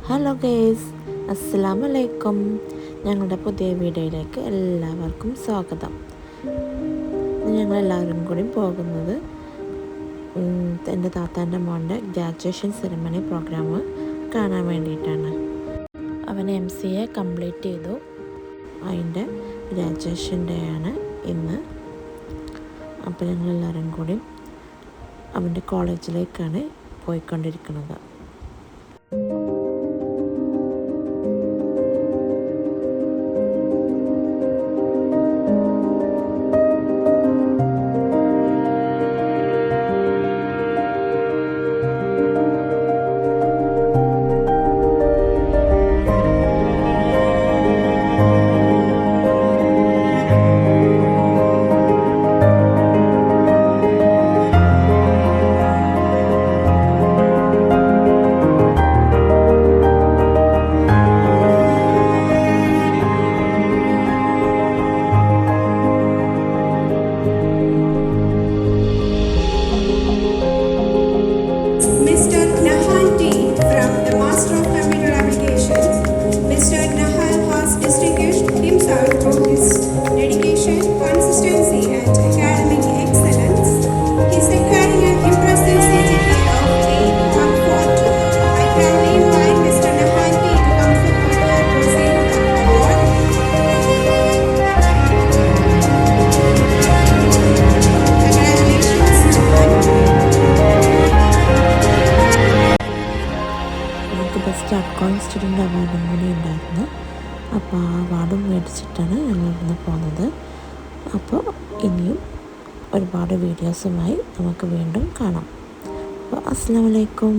Hello guys, അസ്സലാമു അലൈക്കും. ഞങ്ങളുടെ പുതിയ വീഡിയോയിലേക്ക് എല്ലാവർക്കും സ്വാഗതം. ഞങ്ങളെല്ലാവരും കൂടി പോകുന്നത് എൻ്റെ താത്താൻ്റെ മോൻ്റെ ഗ്രാജുവേഷൻ സെറിമണി പ്രോഗ്രാം കാണാൻ വേണ്ടിയിട്ടാണ്. അവൻ MCA കംപ്ലീറ്റ് ചെയ്തു. അതിൻ്റെ ഗ്രാജുവേഷൻ ഡേ ആണ് ഇന്ന്. അപ്പോൾ ഞങ്ങളെല്ലാവരും കൂടി അവൻ്റെ കോളേജിലേക്കാണ് പോയിക്കൊണ്ടിരിക്കുന്നത്. ബെസ്റ്റ് ഔട്ട്ഗോയിങ് സ്റ്റുഡൻ്റ് അവാർഡും കൂടി ഉണ്ടായിരുന്നു. അപ്പോൾ ആ അവാർഡും മേടിച്ചിട്ടാണ് ഞങ്ങൾ ഇന്ന് പോകുന്നത്. അപ്പോൾ ഇനിയും ഒരുപാട് വീഡിയോസുമായി നമുക്ക് വീണ്ടും കാണാം. അപ്പോൾ അസ്സലാമു അലൈക്കും.